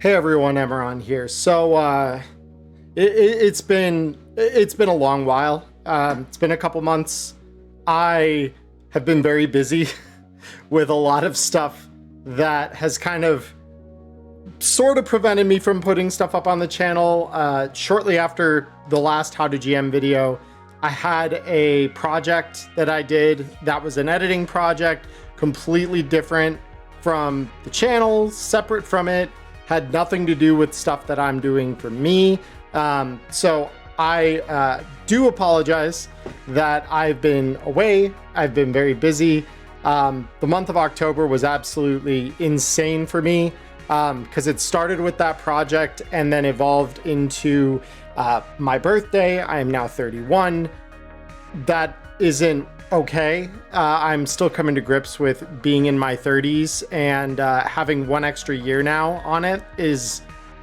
Hey everyone, Emmerron here. It's been a long while. It's been a couple months. I have been very busy with a lot of stuff that has kind of sort of prevented me from putting stuff up on the channel. Shortly after the last How to GM video, I had a project that I did that was an editing project, completely different from the channel, separate from it, had nothing to do with stuff that I'm doing for me. So I do apologize that I've been away. I've been very busy. The month of October was absolutely insane for me because it started with that project and then evolved into my birthday. I am now 31. That isn't okay. I'm still coming to grips with being in my 30s, and having one extra year now on it is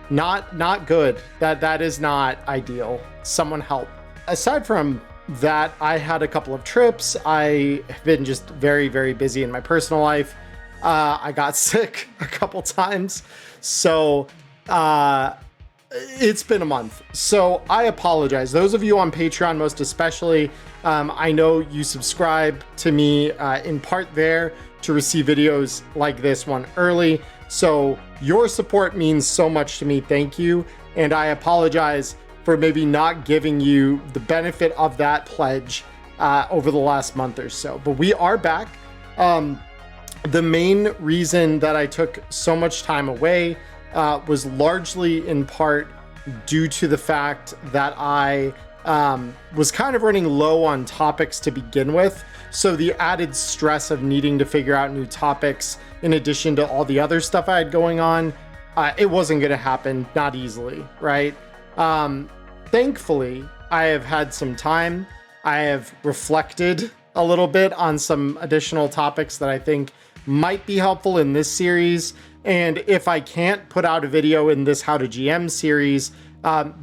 not good. That is not ideal. Someone help. Aside from that, I had a couple of trips. I have been just very, very busy in my personal life. I got sick a couple times, so it's been a month. So I apologize. Those of you on Patreon, most especially, I know you subscribe to me in part there to receive videos like this one early. So your support means so much to me. Thank you. And I apologize for maybe not giving you the benefit of that pledge over the last month or so. But we are back. The main reason that I took so much time away was largely in part due to the fact that I was kind of running low on topics to begin with. So the added stress of needing to figure out new topics in addition to all the other stuff I had going on, it wasn't going to happen, not easily, right? Thankfully, I have had some time. I have reflected a little bit on some additional topics that I think might be helpful in this series. And if I can't put out a video in this How to GM series,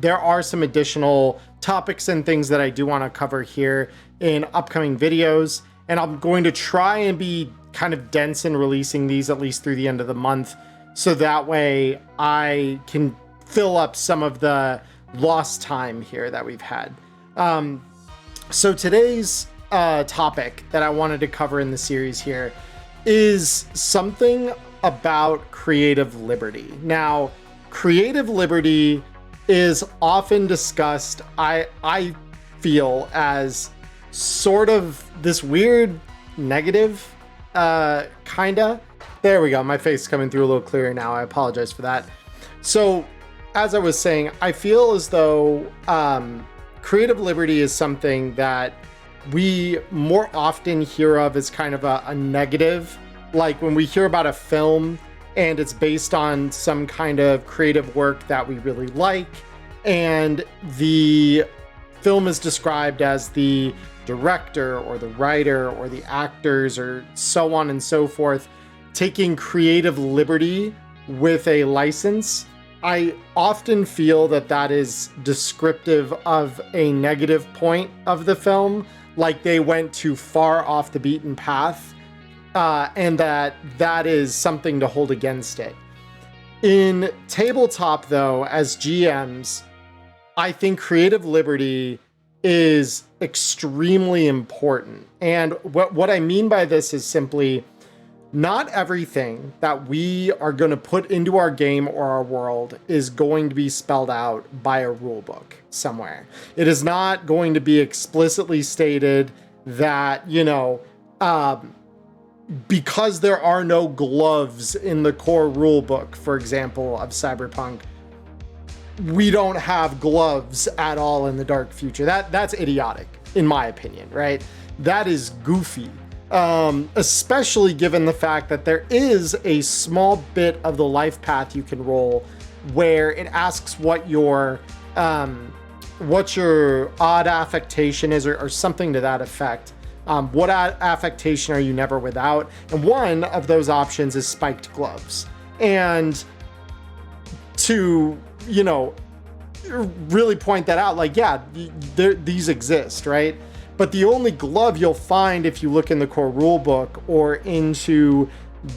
there are some additional topics and things that I do want to cover here in upcoming videos. And I'm going to try and be kind of dense in releasing these at least through the end of the month. So that way I can fill up some of the lost time here that we've had. So today's topic that I wanted to cover in the series here is something about creative liberty. Now, creative liberty is often discussed, I feel, as sort of this weird negative, kinda. There we go. My face is coming through a little clearer now. I apologize for that. So, as I was saying, I feel as though creative liberty is something that we more often hear of as kind of a negative. Like when we hear about a film and it's based on some kind of creative work that we really like, and the film is described as the director or the writer or the actors or so on and so forth taking creative liberty with a license. I often feel that that is descriptive of a negative point of the film, like they went too far off the beaten path. And that is something to hold against it. In tabletop, though, as GMs, I think creative liberty is extremely important. And what I mean by this is simply, not everything that we are going to put into our game or our world is going to be spelled out by a rule book somewhere. It is not going to be explicitly stated that, because there are no gloves in the core rule book, for example, of Cyberpunk, we don't have gloves at all in the dark future. That's idiotic, in my opinion, right? That is goofy, especially given the fact that there is a small bit of the life path you can roll where it asks what your odd affectation is, or something to that effect. What affectation are you never without? And one of those options is spiked gloves. And to, really point that out, like, yeah, these exist, right? But the only glove you'll find if you look in the core rulebook or into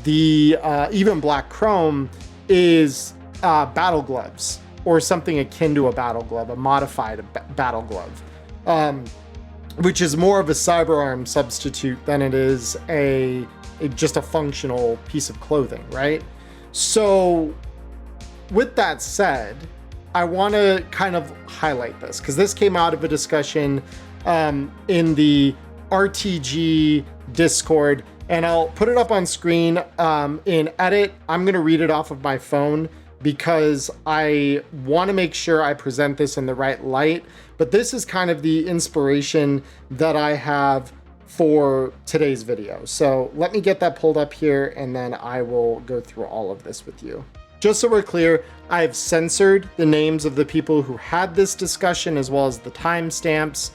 the even Black Chrome is battle gloves or something akin to a battle glove, a modified battle glove, which is more of a cyberarm substitute than it is just a functional piece of clothing, right? So with that said, I want to kind of highlight this because this came out of a discussion in the RTG Discord, and I'll put it up on screen in edit. I'm going to read it off of my phone because I want to make sure I present this in the right light. But this is kind of the inspiration that I have for today's video. So let me get that pulled up here, and then I will go through all of this with you. Just so we're clear, I've censored the names of the people who had this discussion as well as the timestamps.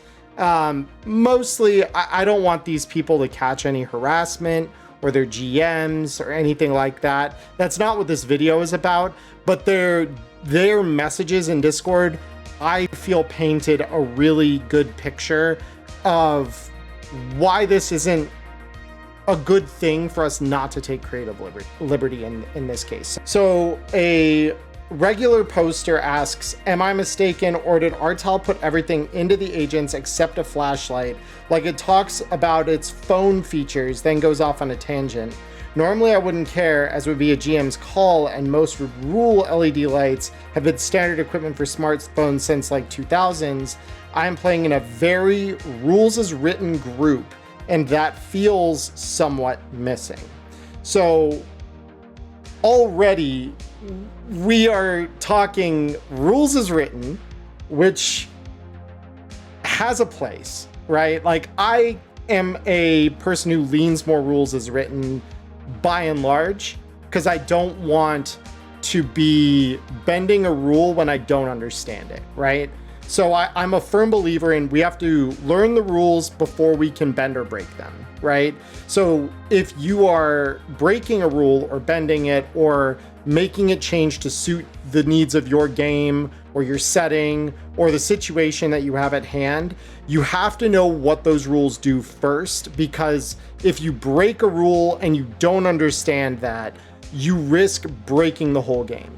Mostly, I don't want these people to catch any harassment or their GMs or anything like that. That's not what this video is about, but their messages in Discord, I feel painted a really good picture of why this isn't a good thing for us not to take creative liberty in this case. So a regular poster asks, am I mistaken, or did Artel put everything into the agents except a flashlight? Like, it talks about its phone features, then goes off on a tangent. Normally I wouldn't care, as would be a GM's call, and most rule LED lights have been standard equipment for smartphones since like 2000s. I am playing in a very rules as written group, and that feels somewhat missing. So already we are talking rules as written, which has a place, right? Like, I am a person who leans more rules as written by and large, because I don't want to be bending a rule when I don't understand it, right? So I'm a firm believer in we have to learn the rules before we can bend or break them, right? So if you are breaking a rule or bending it or making it change to suit the needs of your game or your setting or the situation that you have at hand, you have to know what those rules do first, because if you break a rule and you don't understand that, you risk breaking the whole game.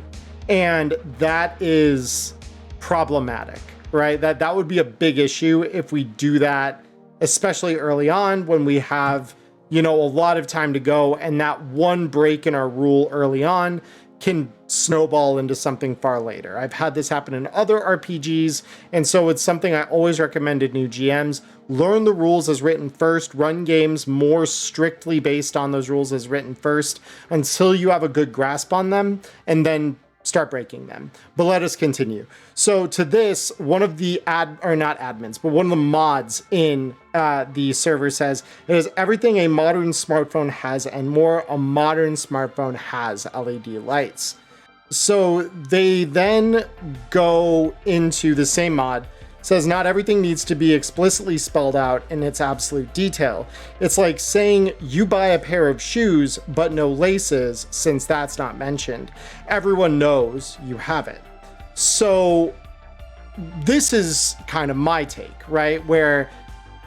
And that is problematic, right? That would be a big issue if we do that, especially early on when we have, a lot of time to go, and that one break in our rule early on can snowball into something far later. I've had this happen in other RPGs, and so it's something I always recommend to new GMs. Learn the rules as written first, run games more strictly based on those rules as written first until you have a good grasp on them, and then start breaking them. But let us continue. So to this, one of the one of the mods in the server says, it is everything a modern smartphone has and more. A modern smartphone has LED lights. So they then go into the same mod, says not everything needs to be explicitly spelled out in its absolute detail. It's like saying you buy a pair of shoes but no laces, since that's not mentioned. Everyone knows you have it. So this is kind of my take, right? Where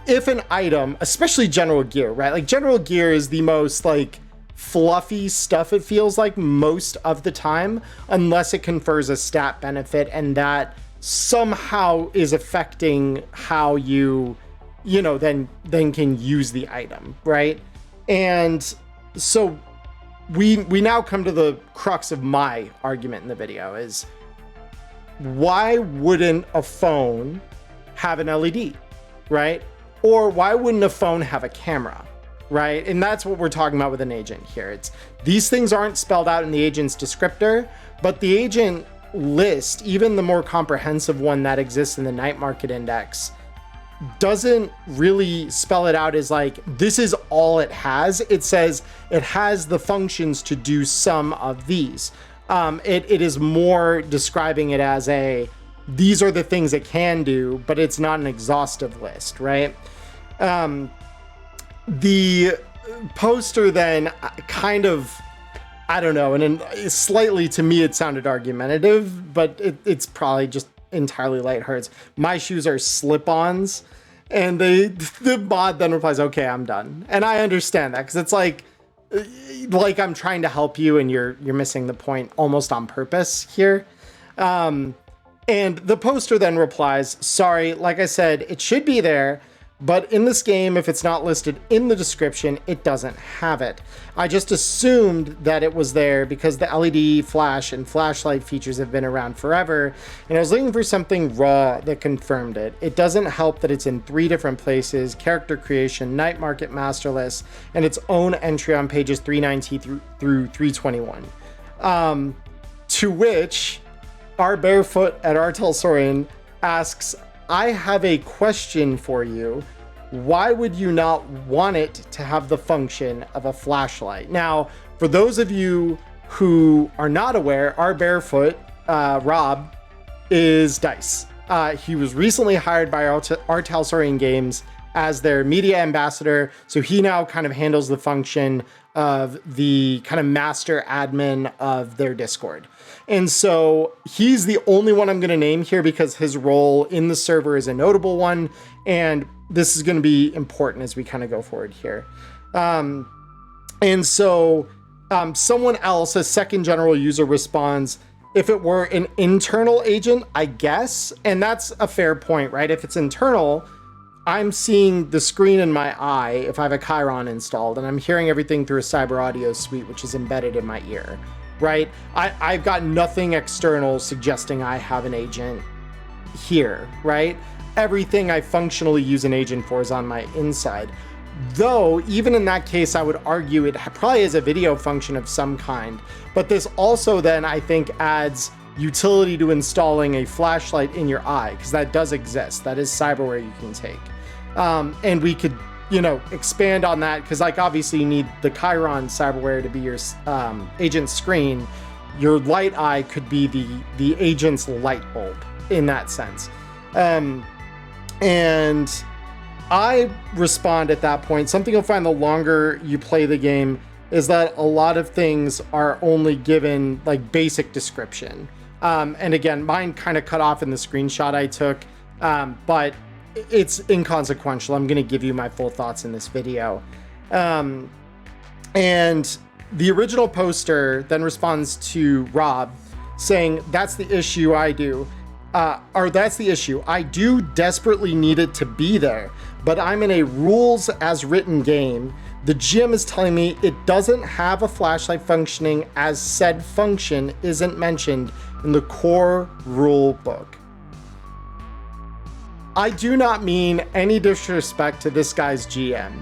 if an item, especially general gear, right? Like, general gear is the most like fluffy stuff, it feels like, most of the time, unless it confers a stat benefit, and that somehow is affecting how you then can use the item, right? And so we now come to the crux of my argument in the video is, why wouldn't a phone have an LED, right? Or why wouldn't a phone have a camera, right? And that's what we're talking about with an agent here. It's these things aren't spelled out in the agent's descriptor, but the agent list, even the more comprehensive one that exists in the Night Market Index, doesn't really spell it out as like, this is all it has. It says it has the functions to do some of these. It is more describing it as these are the things it can do, but it's not an exhaustive list, right? The poster then kind of, I don't know, and slightly to me it sounded argumentative, but it's probably just entirely lighthearted. My shoes are slip-ons, and the mod then replies, okay, I'm done. And I understand that, because it's like, like I'm trying to help you and you're missing the point almost on purpose here. And the poster then replies, sorry, like I said, it should be there, but in this game, if it's not listed in the description, it doesn't have it. I just assumed that it was there because the LED flash and flashlight features have been around forever, and I was looking for something raw that confirmed it. It doesn't help that it's in 3 different places: character creation, night market master list, and its own entry on pages 319 through 321. To which our barefoot at our Telsorian asks, I have a question for you. Why would you not want it to have the function of a flashlight? Now, for those of you who are not aware, our barefoot, Rob, is DICE. He was recently hired by our Telsorian Games as their media ambassador, so he now kind of handles the function of the kind of master admin of their Discord. And so he's the only one I'm going to name here because his role in the server is a notable one, and this is going to be important as we kind of go forward here. And so someone else, a second general user, responds, if it were an internal agent, I guess, and that's a fair point, right? If it's internal, I'm seeing the screen in my eye if I have a Chiron installed, and I'm hearing everything through a Cyber Audio suite, which is embedded in my ear, right? I've got nothing external suggesting I have an agent here, right? Everything I functionally use an agent for is on my inside. Though, even in that case, I would argue it probably is a video function of some kind. But this also then, I think, adds utility to installing a flashlight in your eye, because that does exist. That is cyberware you can take. And we could, expand on that, because like obviously you need the Chiron cyberware to be your agent's screen. Your light eye could be the agent's light bulb in that sense. And I respond at that point, something you'll find the longer you play the game is that a lot of things are only given like basic description. And again, mine kind of cut off in the screenshot I took, but it's inconsequential. I'm going to give you my full thoughts in this video. And the original poster then responds to Rob saying, that's the issue I do. That's the issue. I do desperately need it to be there, but I'm in a rules as written game. The GM is telling me it doesn't have a flashlight functioning as said function isn't mentioned in the core rule book. I do not mean any disrespect to this guy's GM,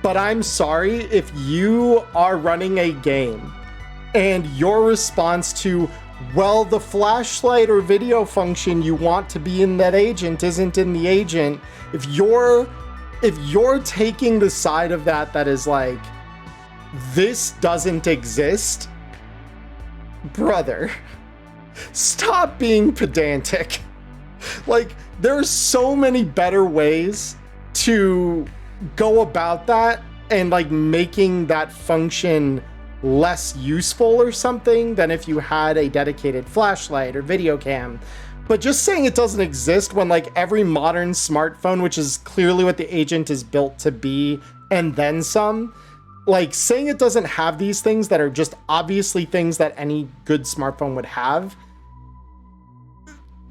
but I'm sorry if you are running a game and your response to, well, the flashlight or video function you want to be in that agent isn't in the agent. If you're taking the side of that is like, this doesn't exist, brother, stop being pedantic. Like, there's so many better ways to go about that and like making that function less useful or something than if you had a dedicated flashlight or video cam. But just saying it doesn't exist when like every modern smartphone, which is clearly what the agent is built to be, and then some, like saying it doesn't have these things that are just obviously things that any good smartphone would have,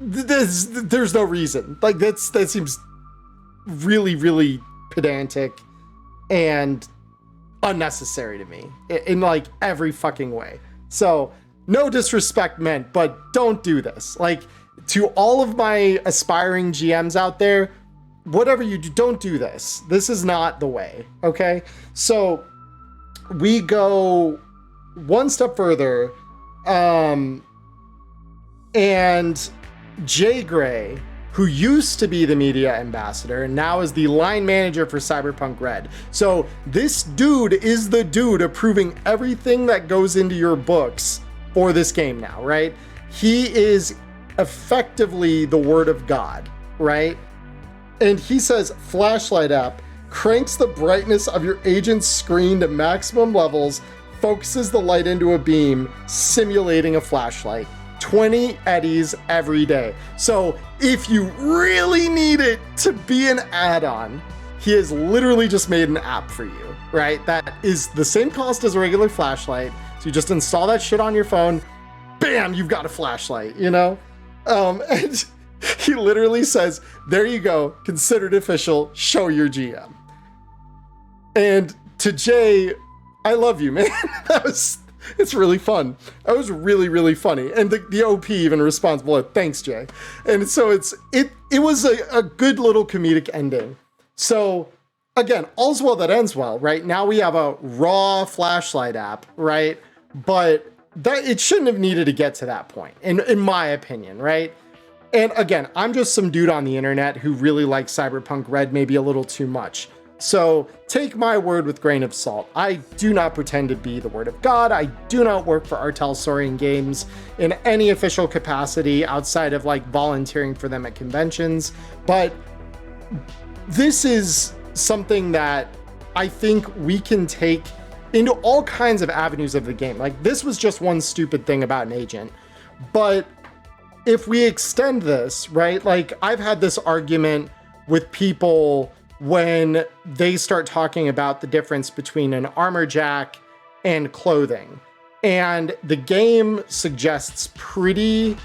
there's no reason. Like that seems really, really pedantic and unnecessary to me in like every fucking way. So no disrespect meant, but don't do this. Like, to all of my aspiring GMs out there, whatever you do, don't do this. This is not the way. Okay. So we go one step further. And Jay Gray, who used to be the media ambassador and now is the line manager for Cyberpunk Red. So this dude is the dude approving everything that goes into your books for this game now, right? He is effectively the word of God, right? And he says, flashlight app cranks the brightness of your agent's screen to maximum levels, focuses the light into a beam, simulating a flashlight. 20 eddies every day. So if you really need it to be an add-on, he has literally just made an app for you, right? That is the same cost as a regular flashlight. So you just install that shit on your phone, bam, you've got a flashlight, you know? And he literally says, there you go, considered official, show your GM. And to Jay, I love you, man. It's really fun. That was really, really funny. And the OP even responds below, thanks, Jay. And so it was a good little comedic ending. So again, all's well that ends well, right? Now we have a raw flashlight app, right? But that it shouldn't have needed to get to that point, in my opinion, right? And again, I'm just some dude on the internet who really likes Cyberpunk Red maybe a little too much. So take my word with grain of salt. I do not pretend to be the word of God. I do not work for Artel Saurian Games in any official capacity outside of like volunteering for them at conventions. But this is something that I think we can take into all kinds of avenues of the game. Like this was just one stupid thing about an agent. But if we extend this, right? Like I've had this argument with people when they start talking about the difference between an armor jack and clothing. And the game suggests pretty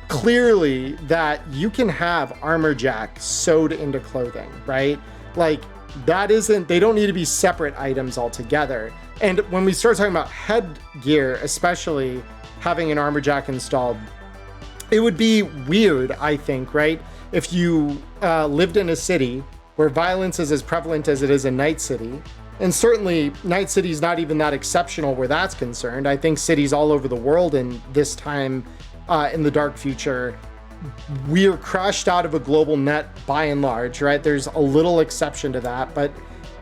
clearly that you can have armor jack sewed into clothing, right? Like they don't need to be separate items altogether. And when we start talking about headgear, especially having an armor jack installed, it would be weird, I think, right? If you lived in a city where violence is as prevalent as it is in Night City, and certainly Night City is not even that exceptional where that's concerned. I think cities all over the world in this time in the dark future, we're crashed out of a global net by and large, right? There's a little exception to that, but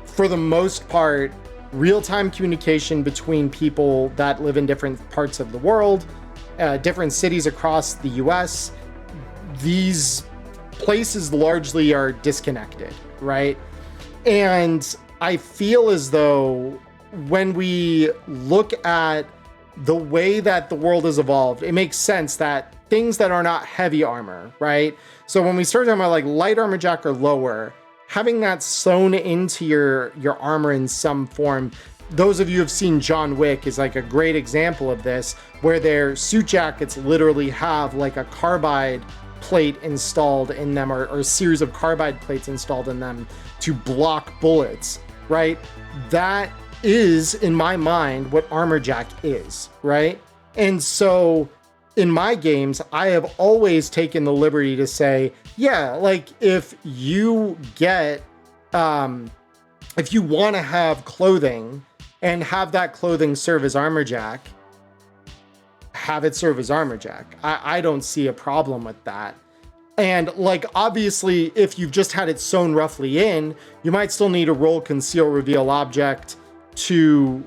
for the most part, real-time communication between people that live in different parts of the world, different cities across the US, these places largely are disconnected, right? And I feel as though when we look at the way that the world has evolved, it makes sense that things that are not heavy armor, right? So when we start talking about like light armor jack or lower, having that sewn into your armor in some form, those of you who have seen John Wick is like a great example of this, where their suit jackets literally have like a carbide plate installed in them, or a series of carbide plates installed in them to block bullets, right? That is, in my mind, what armor jack is, right? And so in my games, I have always taken the liberty to say, yeah, like if you get, if you want to have clothing and have that clothing serve as armor jack, have it serve as armor jack. I don't see a problem with that. And like, obviously, if you've just had it sewn roughly in, you might still need to roll conceal reveal object to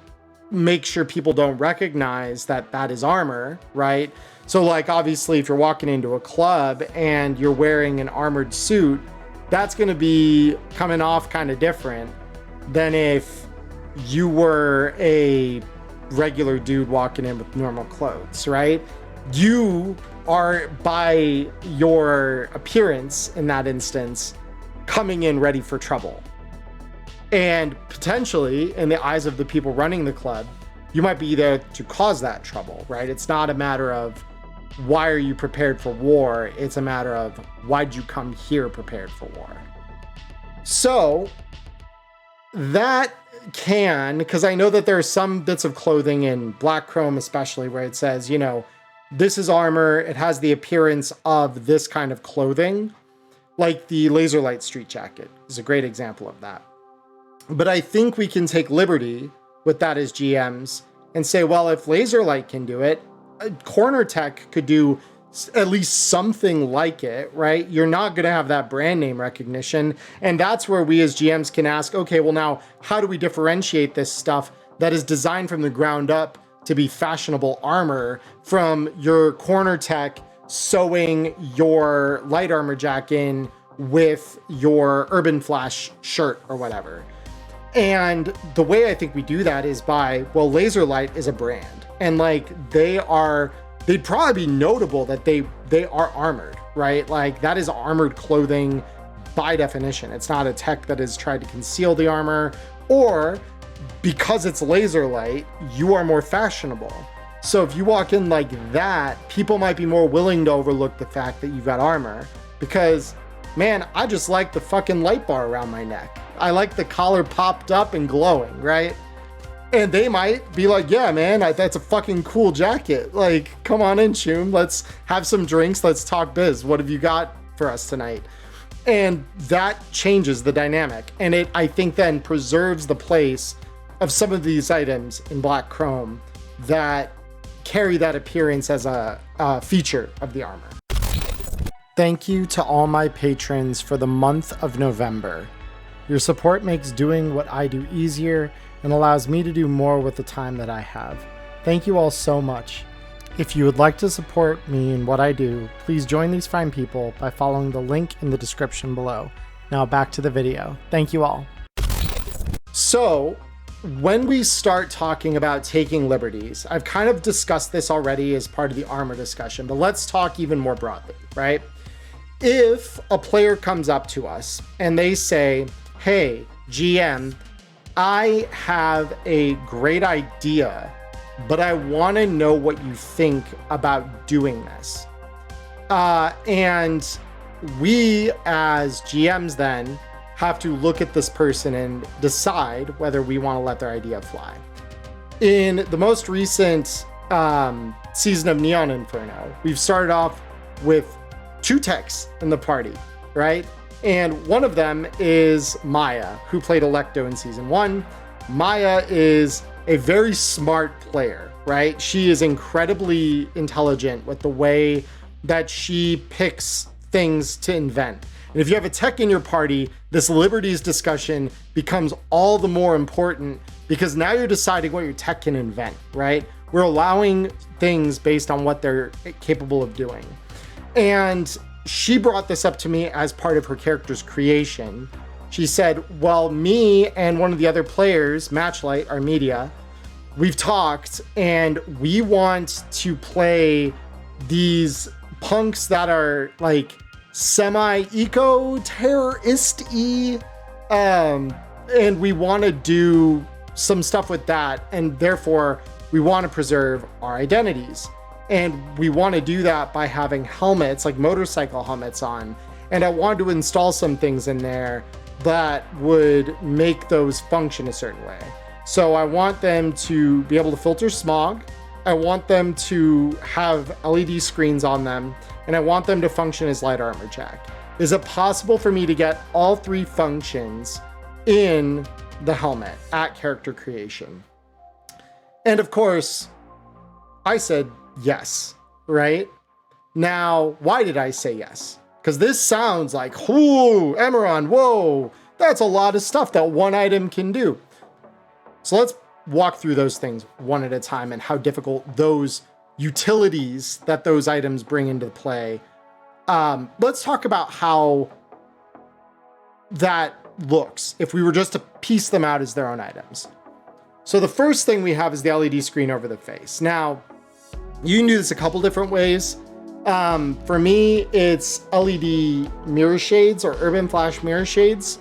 make sure people don't recognize that that is armor, right? So like, obviously, if you're walking into a club and you're wearing an armored suit, that's going to be coming off kind of different than if you were a regular dude walking in with normal clothes, right? You are, by your appearance in that instance, coming in ready for trouble. And potentially, in the eyes of the people running the club, you might be there to cause that trouble, right? It's not a matter of why are you prepared for war? It's a matter of why'd you come here prepared for war? So that can, because I know that there are some bits of clothing in Black Chrome especially where it says, you know, this is armor, it has the appearance of this kind of clothing, like the Laserlight Street Jacket is a great example of that. But I think we can take liberty with that as GMs and say, well, if Laserlight can do it, Corner Tech could do at least something like it, right? You're not going to have that brand name recognition. And that's where we as GMs can ask, okay, well now, how do we differentiate this stuff that is designed from the ground up to be fashionable armor from your Corner Tech sewing your light armor jack in with your Urban Flash shirt or whatever? And the way I think we do that is by, well, Laserlight is a brand, and like they'd probably be notable that they are armored, right? Like that is armored clothing by definition. It's not a tech that has tried to conceal the armor, or because it's laser light, you are more fashionable. So if you walk in like that, people might be more willing to overlook the fact that you've got armor, because man, I just like the fucking light bar around my neck. I like the collar popped up and glowing, right? And they might be like, yeah, man, that's a fucking cool jacket. Like, come on in, Shum. Let's have some drinks. Let's talk biz. What have you got for us tonight? And that changes the dynamic. And it, I think, then preserves the place of some of these items in Black Chrome that carry that appearance as a feature of the armor. Thank you to all my patrons for the month of November. Your support makes doing what I do easier and allows me to do more with the time that I have. Thank you all so much. If you would like to support me in what I do, please join these fine people by following the link in the description below. Now back to the video. Thank you all. So, when we start talking about taking liberties, I've kind of discussed this already as part of the armor discussion, but let's talk even more broadly, right? If a player comes up to us and they say, hey, GM, I have a great idea, but I want to know what you think about doing this. And we as GMs then have to look at this person and decide whether we want to let their idea fly. In the most recent season of Neon Inferno, we've started off with 2 techs in the party, right? And one of them is Maya, who played Electo in season 1. Maya is a very smart player, right? She is incredibly intelligent with the way that she picks things to invent. And if you have a tech in your party, this liberties discussion becomes all the more important, because now you're deciding what your tech can invent, right? We're allowing things based on what they're capable of doing. And she brought this up to me as part of her character's creation. She said, well, me and one of the other players, Matchlight, our media, we've talked and we want to play these punks that are like semi-eco-terrorist-y, and we want to do some stuff with that, and therefore we want to preserve our identities. And we want to do that by having helmets, like motorcycle helmets on. And I wanted to install some things in there that would make those function a certain way. So I want them to be able to filter smog. I want them to have LED screens on them. And I want them to function as light armor jack. Is it possible for me to get all 3 functions in the helmet at character creation? And of course, I said, yes, right? Now, why did I say yes? Because this sounds like, whoo, Emmerron, whoa, that's a lot of stuff that one item can do. So let's walk through those things one at a time and how difficult those utilities that those items bring into play. Let's talk about how that looks if we were just to piece them out as their own items. So the first thing we have is the LED screen over the face. Now, you can do this a couple different ways. For me, it's LED mirror shades or urban flash mirror shades.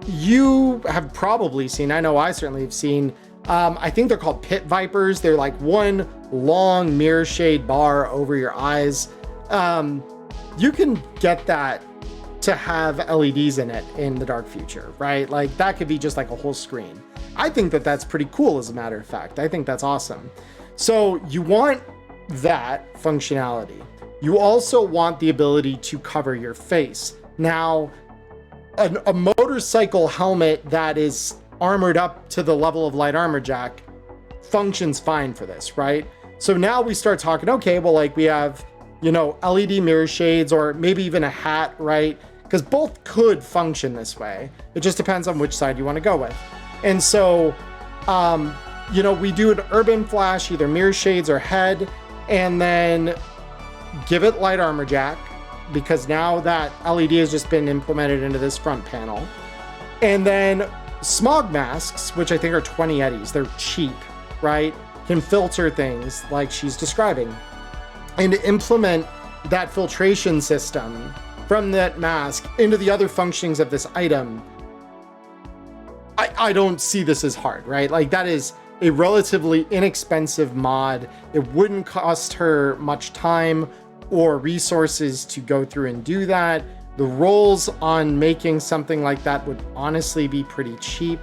You have probably seen, I know I certainly have seen, I think they're called pit vipers. They're like one long mirror shade bar over your eyes. You can get that to have LEDs in it in the dark future, right? Like that could be just like a whole screen. I think that that's pretty cool, as a matter of fact. I think that's awesome. So you want that functionality. You also want the ability to cover your face. Now, a motorcycle helmet that is armored up to the level of light armor jack functions fine for this, right? So now we start talking, okay, well, like we have, you know, LED mirror shades or maybe even a hat, right? Because both could function this way. It just depends on which side you want to go with. And so, you know, we do an urban flash, either mirror shades or head, and then give it light armor jack, because now that LED has just been implemented into this front panel. And then smog masks, which I think are 20 eddies. They're cheap, right? Can filter things like she's describing. And to implement that filtration system from that mask into the other functionings of this item, I don't see this as hard, right? Like, that is a relatively inexpensive mod. It wouldn't cost her much time or resources to go through and do that. The rolls on making something like that would honestly be pretty cheap.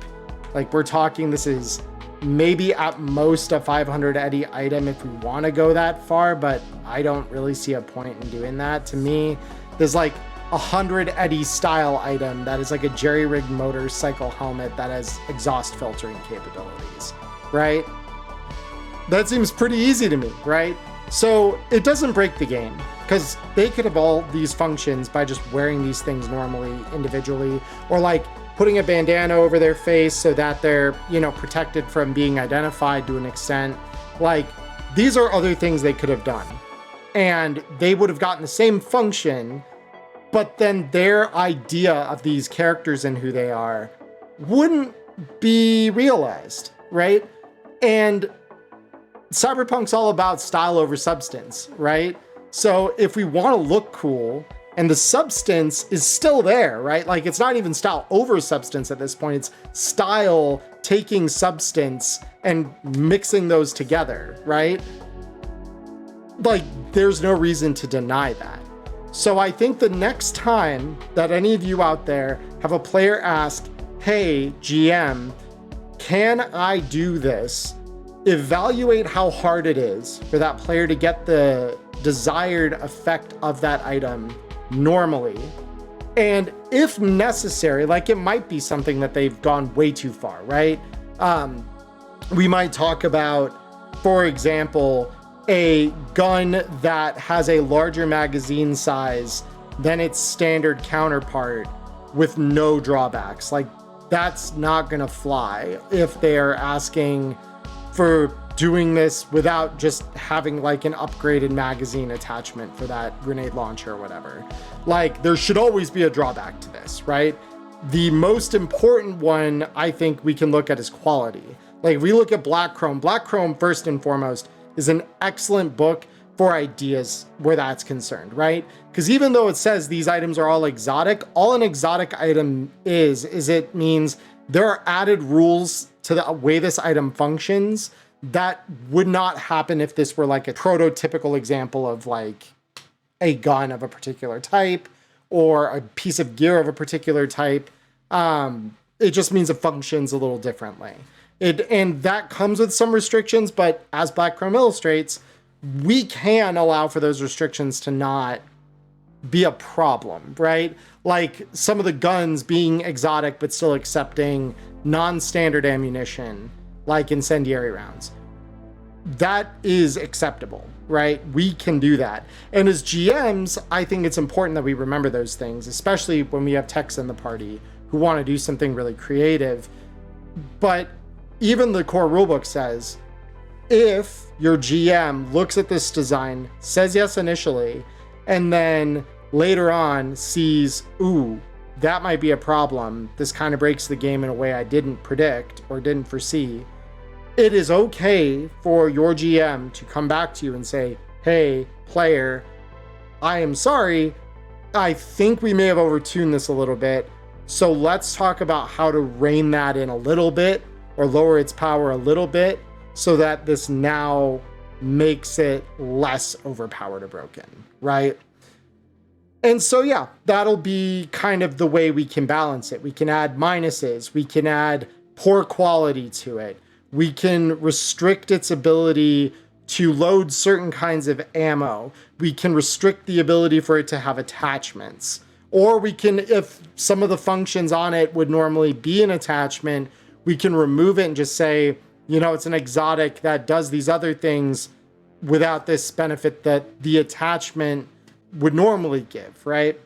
Like, we're talking, this is maybe at most a 500 eddy item if we want to go that far, but I don't really see a point in doing that. To me, there's like 100 eddy style item that is like a jerry-rigged motorcycle helmet that has exhaust filtering capabilities, right? That seems pretty easy to me, right? So it doesn't break the game, because they could have all these functions by just wearing these things normally, individually, or like putting a bandana over their face so that they're, you know, protected from being identified to an extent. Like, these are other things they could have done, and they would have gotten the same function, but then their idea of these characters and who they are wouldn't be realized, right? And Cyberpunk's all about style over substance, right? So if we want to look cool and the substance is still there, right? Like, it's not even style over substance at this point. It's style taking substance and mixing those together, right? Like, there's no reason to deny that. So I think the next time that any of you out there have a player ask, hey, GM, can I do this? Evaluate how hard it is for that player to get the desired effect of that item normally. And if necessary, like, it might be something that they've gone way too far, right? We might talk about, for example, a gun that has a larger magazine size than its standard counterpart with no drawbacks. Like, that's not gonna fly if they're asking for doing this without just having like an upgraded magazine attachment for that grenade launcher or whatever. Like, there should always be a drawback to this, right? The most important one I think we can look at is quality. Like, if we look at Black Chrome first and foremost is an excellent book for ideas where that's concerned, right? Because even though it says these items are all exotic, all an exotic item is it means there are added rules to the way this item functions that would not happen if this were like a prototypical example of like a gun of a particular type or a piece of gear of a particular type. It just means it functions a little differently. And that comes with some restrictions, but as Black Chrome illustrates, we can allow for those restrictions to not be a problem, right? Like some of the guns being exotic, but still accepting non-standard ammunition, like incendiary rounds. That is acceptable, right? We can do that. And as GMs, I think it's important that we remember those things, especially when we have techs in the party who want to do something really creative. But even the core rulebook says, if your GM looks at this design, says yes initially, and then later on sees, ooh, that might be a problem, this kind of breaks the game in a way I didn't predict or didn't foresee, it is okay for your GM to come back to you and say, hey, player, I am sorry, I think we may have overtuned this a little bit, so let's talk about how to rein that in a little bit or lower its power a little bit so that this now makes it less overpowered or broken, right? And so, yeah, that'll be kind of the way we can balance it. We can add minuses. We can add poor quality to it. We can restrict its ability to load certain kinds of ammo. We can restrict the ability for it to have attachments. Or we can, if some of the functions on it would normally be an attachment, we can remove it and just say, you know, it's an exotic that does these other things without this benefit that the attachment would normally give, right?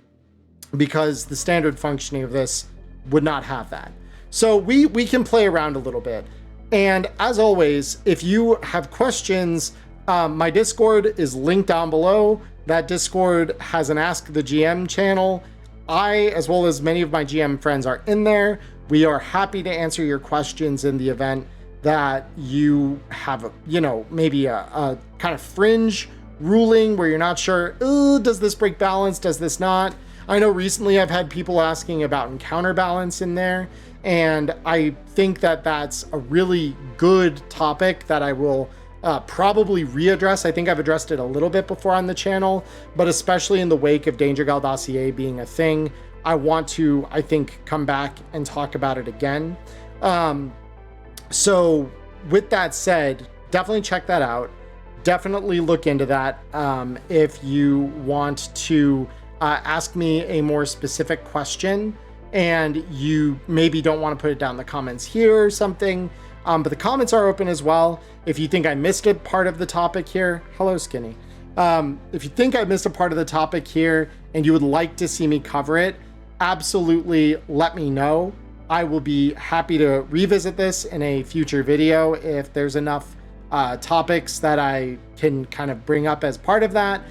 Because the standard functioning of this would not have that. So we can play around a little bit. And as always, if you have questions, my Discord is linked down below. That Discord has an Ask the GM channel. I, as well as many of my GM friends, are in there. We are happy to answer your questions in the event that you have, you know, maybe a kind of fringe ruling where you're not sure, does this break balance? Does this not? I know recently I've had people asking about encounter balance in there, and I think that that's a really good topic that I will probably readdress. I think I've addressed it a little bit before on the channel, but especially in the wake of Danger Gal Dossier being a thing, I want to, I think, come back and talk about it again. So with that said, definitely check that out. Definitely look into that. If you want to ask me a more specific question and you maybe don't want to put it down in the comments here or something, but the comments are open as well. If you think I missed a part of the topic here, hello Skinny. If you think I missed a part of the topic here and you would like to see me cover it, absolutely let me know. I will be happy to revisit this in a future video if there's enough topics that I can kind of bring up as part of that,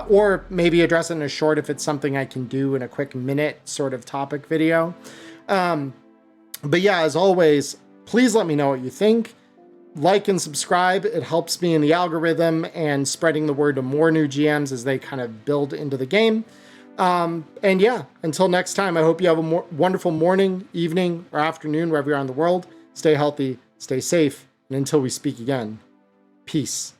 or maybe address it in a short if it's something I can do in a quick minute sort of topic video. But yeah, as always, please let me know what you think. Like and subscribe. It helps me in the algorithm and spreading the word to more new GMs as they kind of build into the game. And yeah, until next time, I hope you have a wonderful morning, evening, or afternoon, wherever you are in the world. Stay healthy, stay safe, and until we speak again, peace.